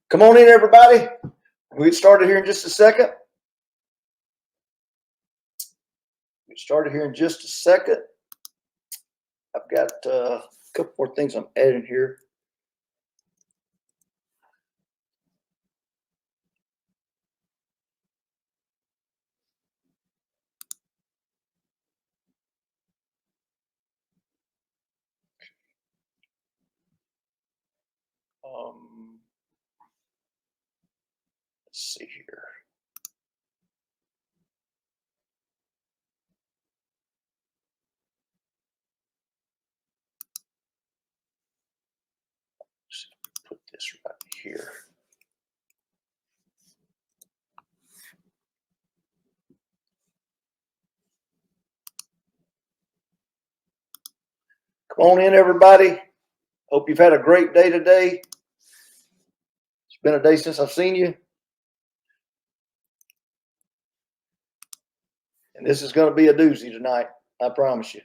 Come on in, everybody. We'll get started here in just a second. Get started here in just a second. I've got a couple more things I'm adding here. Let's see here. Let's put this right here. Come on in, everybody. Hope you've had a great day today. It's been a day since I've seen you. And this is going to be a doozy tonight. I promise you.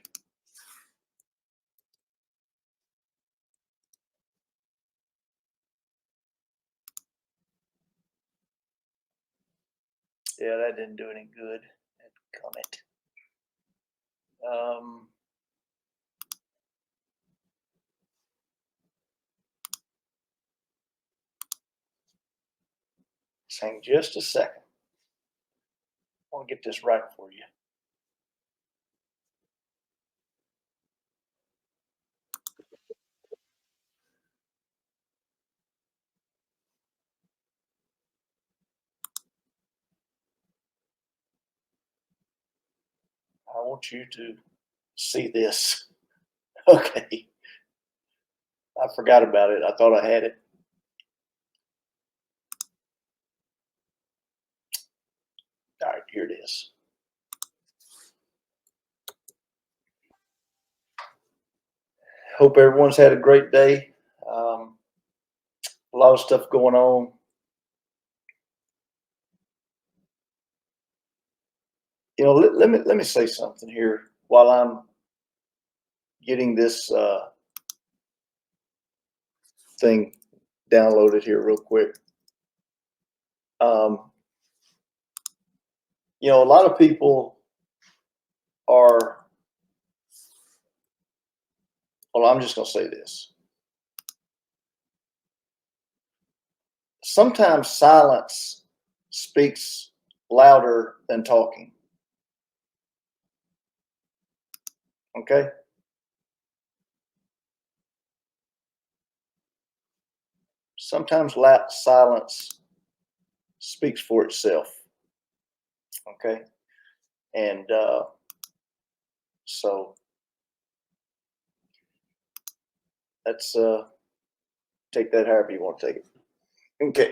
Yeah, that didn't do any good. Comment. Hang just a second. I want to get this right for you. I want you to see this. Okay. I forgot about it. I thought I had it. All right, here it is. Hope everyone's had a great day. A lot of stuff going on. You know, let me say something here while I'm getting this thing downloaded here real quick. You know, a lot of people are. Well, I'm just going to say this. Sometimes silence speaks louder than talking. Okay? Sometimes silence speaks for itself. Okay? And so let's take that however you want to take it. Okay.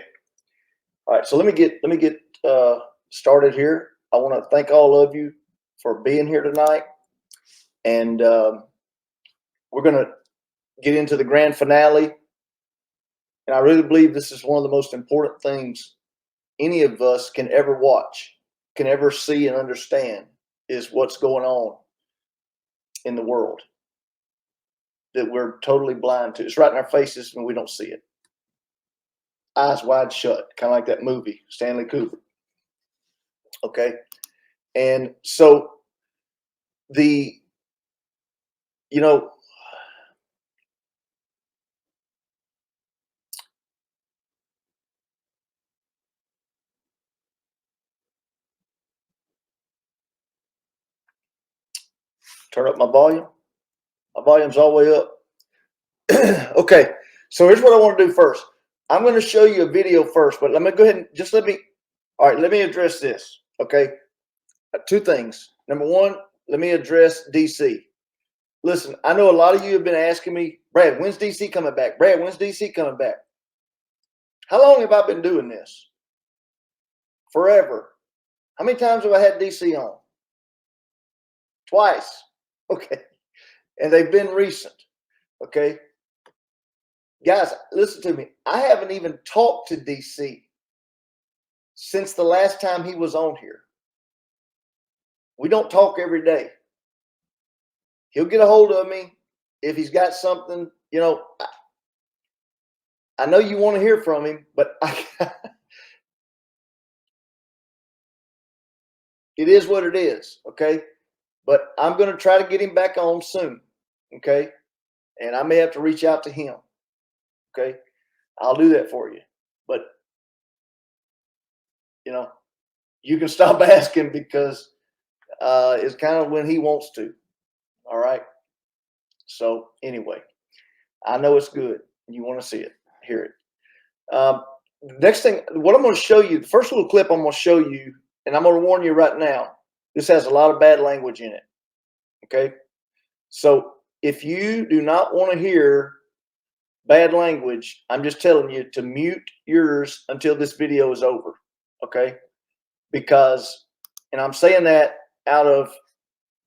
All right. So let me get started here. I want to thank all of you for being here tonight, and we're going to get into the grand finale. And I really believe this is one of the most important things any of us can ever watch, can ever see and understand, is what's going on in the world that we're totally blind to. It's right in our faces and we don't see it. Eyes wide shut, kind of like that movie, Stanley Kubrick. Okay. And so turn up my volume. My volume's all the way up. Okay. So here's what I want to do first. I'm going to show you a video first, but let me go ahead and let me address this. Okay. Two things. Number one, let me address DC. Listen, I know a lot of you have been asking me, Brad, when's DC coming back? Brad, when's DC coming back? How long have I been doing this? Forever. How many times have I had DC on? Twice. Okay. And they've been recent. Okay. Guys, listen to me. I haven't even talked to DC since the last time he was on here. We don't talk every day. He'll get a hold of me if he's got something, I know you want to hear from him, but it is what it is. Okay. But I'm going to try to get him back on soon. Okay. And I may have to reach out to him. Okay. I'll do that for you. But, you can stop asking because it's kind of when he wants to. All right. So, anyway, I know it's good. You want to see it, hear it. Next thing, what I'm going to show you, the first little clip I'm going to show you, and I'm going to warn you right now, this has a lot of bad language in it. Okay. So, if you do not want to hear bad language, I'm just telling you to mute yours until this video is over. Okay. Because, and I'm saying that out of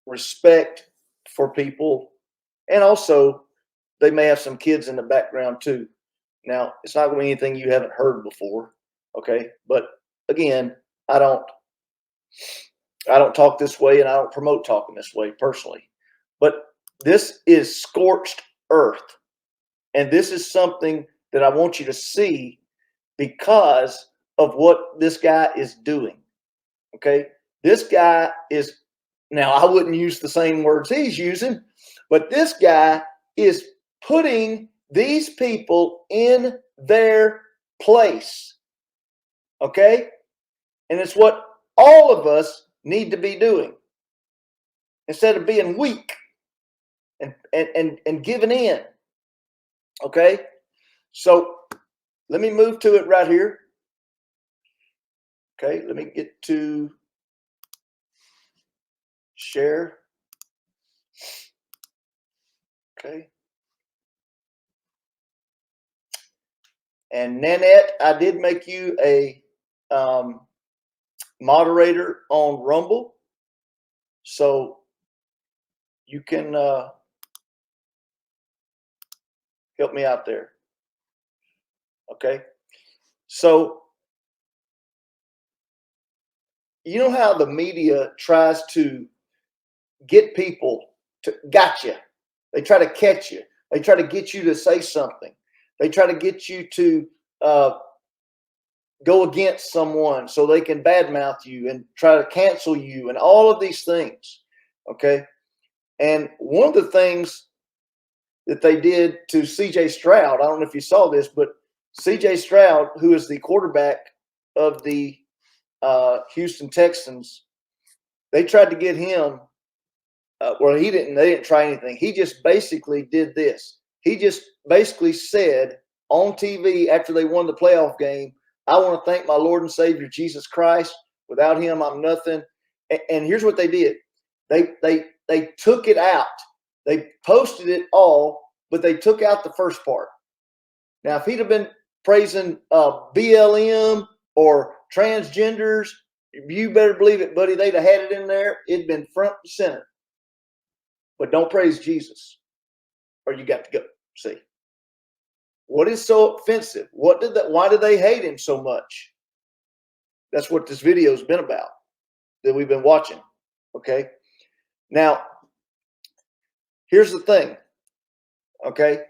respect for people, and also they may have some kids in the background too. Now, it's not going to be anything you haven't heard before. Okay. But again, I don't talk this way, and I don't promote talking this way personally. But this is scorched earth. And this is something that I want you to see because of what this guy is doing. Okay. This guy is, now I wouldn't use the same words he's using, but this guy is putting these people in their place. Okay. And it's what all of us need to be doing instead of being weak and giving in. Okay. So let me move to it right here. Okay. Let me get to share. Okay. And Nanette, I did make you a moderator on Rumble. So you can help me out there. Okay. So, you know how the media tries to get people to gotcha. They try to catch you. They try to get you to say something. They try to get you to go against someone so they can badmouth you and try to cancel you and all of these things. Okay. And one of the things that they did to CJ Stroud, I don't know if you saw this, but CJ Stroud, who is the quarterback of the Houston Texans, they tried to get him. They didn't try anything. He just basically did this. He just basically said on TV after they won the playoff game, I want to thank my Lord and Savior, Jesus Christ. Without him, I'm nothing. And here's what they did. They took it out. They posted it all, but they took out the first part. Now, if he'd have been praising BLM or transgenders, you better believe it, buddy. They'd have had it in there. It'd been front and center. But don't praise Jesus, or you got to go. See, what is so offensive? Why did they hate him so much? That's what this video has been about that we've been watching. Okay. Now, here's the thing. Okay.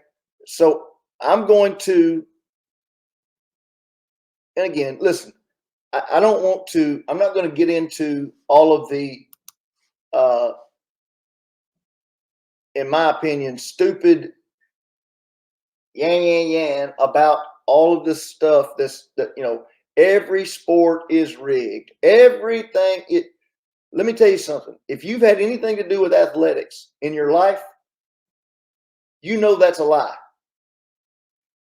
So I'm going to, and again, listen, I'm not going to get into all of the, in my opinion, stupid yan about all of this stuff every sport is rigged. Everything. Let me tell you something. If you've had anything to do with athletics in your life, you know that's a lie.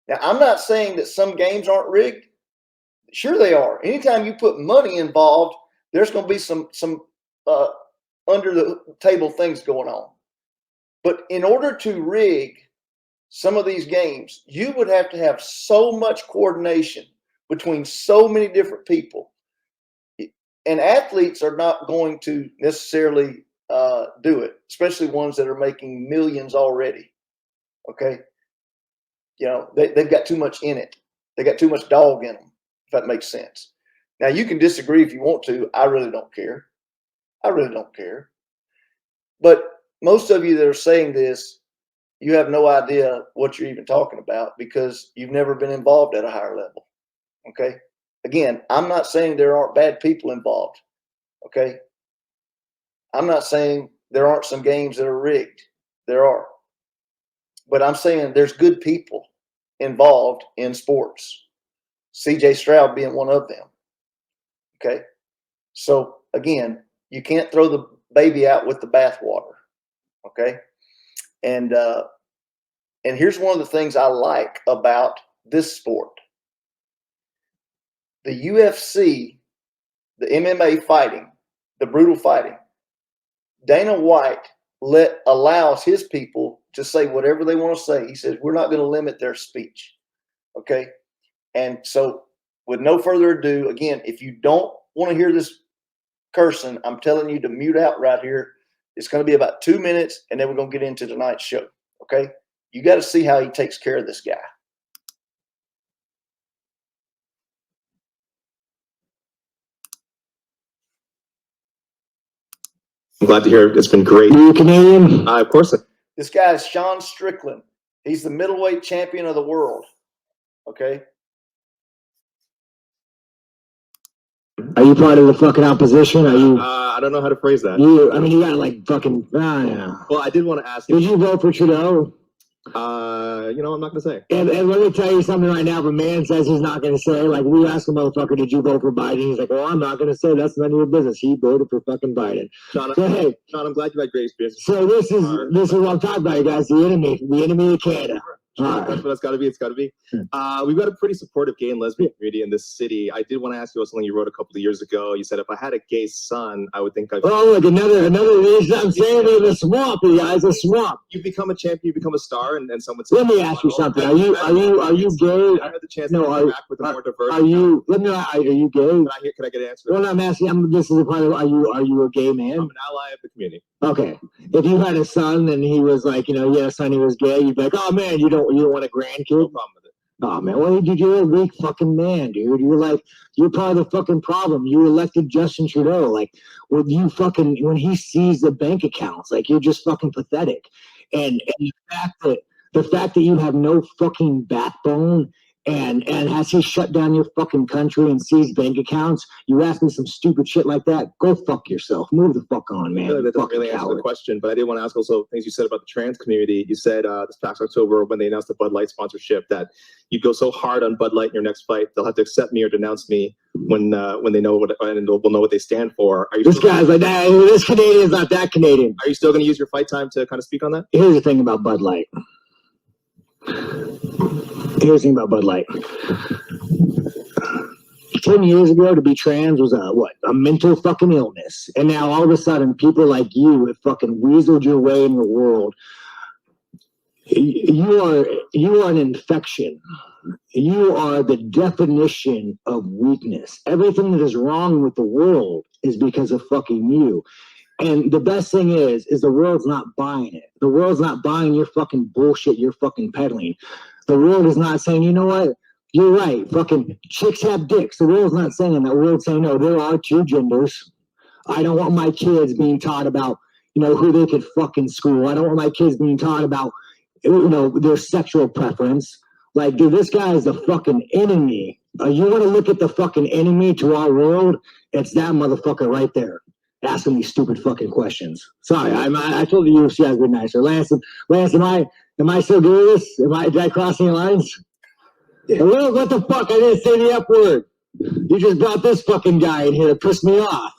Now, I'm not saying that some games aren't rigged. Sure they are. Anytime you put money involved, there's going to be some under the table things going on. But in order to rig some of these games, you would have to have so much coordination between so many different people. And athletes are not going to necessarily do it, especially ones that are making millions already. Okay. They've got too much in it. They got too much dog in them, if that makes sense. Now, you can disagree if you want to. I really don't care. I really don't care. But most of you that are saying this, you have no idea what you're even talking about because you've never been involved at a higher level. Okay. Again, I'm not saying there aren't bad people involved. Okay. I'm not saying there aren't some games that are rigged. There are. But I'm saying there's good people involved in sports. CJ Stroud being one of them. Okay. So again, you can't throw the baby out with the bathwater. Okay. And here's one of the things I like about this sport. The UFC, the MMA fighting, the brutal fighting, Dana White allows his people to say whatever they want to say. He says, we're not going to limit their speech. Okay. And so with no further ado, again, if you don't want to hear this cursing, I'm telling you to mute out right here. It's going to be about 2 minutes, and then we're going to get into tonight's show. Okay. You got to see how he takes care of this guy. I'm glad to hear it. It's been great. Are you Canadian? Of course. This guy is Sean Strickland. He's the middleweight champion of the world. Okay. Are you part of the fucking opposition? Are you? I don't know how to phrase that. I mean, you got like fucking. Yeah. Well, I did want to ask you. Did you vote for Trudeau? I'm not going to say. And let me tell you something right now. If a man says he's not going to say, like, we ask a motherfucker, did you vote for Biden? He's like, well, I'm not going to say. That's none of your business. He voted for fucking Biden. Sean, hey, Sean, I'm glad you had great experience. So this is what I'm talking about, you guys. The enemy of Canada. That's what it's got to be. It's got to be. We've got a pretty supportive gay and lesbian community in this city. I did want to ask you about something you wrote a couple of years ago. You said, if I had a gay son, I would think I'd... Oh, look, another reason I'm saying in the swamp, you guys, a swamp. You become a champion, you become a star, and someone says... Let me ask you something. Are you gay? I had the chance to interact with a more diverse... Are you gay? Can I get an answer? Well, I'm asking, this is the part of, are you a gay man? I'm an ally of the community. Okay. If you had a son and he was like, you had a son who was gay, you'd be like, oh man, you don't want a grandkid? No problem with it. Oh man, well, dude, you're a weak fucking man, dude. You're part of the fucking problem. You elected Justin Trudeau. Like, when he sees the bank accounts, like, you're just fucking pathetic. And the fact that you have no fucking backbone and has he shut down your fucking country and seized bank accounts, you ask me some stupid shit like that, go fuck yourself. Move the fuck on, man. That doesn't really answer the question, but I did want to ask also things you said about the trans community. You said this past October when they announced the Bud Light sponsorship that you go so hard on Bud Light in your next fight, they'll have to accept me or denounce me when they know what, and will know what they stand for. This guy's like, nah, this Canadian's not that Canadian. Are you still going to use your fight time to kind of speak on that? Here's the thing about Bud Light. 10 years ago, to be trans was a mental fucking illness. And now all of a sudden, people like you have fucking weaseled your way in the world. You are an infection. You are the definition of weakness. Everything that is wrong with the world is because of fucking you. And the best thing is the world's not buying it. The world's not buying your fucking bullshit you're fucking peddling. The world is not saying, you know what? You're right. Fucking chicks have dicks. The world's not saying that. The world's saying, no, there are two genders. I don't want my kids being taught about, who they could fuck in school. I don't want my kids being taught about, their sexual preference. Like, dude, this guy is the fucking enemy. You want to look at the fucking enemy to our world? It's that motherfucker right there, asking these stupid fucking questions. Sorry, I told the UFC I was being nicer. Lance, am I still doing this? Did I cross any lines? Well, what the fuck? I didn't say the F word. You just brought this fucking guy in here to piss me off.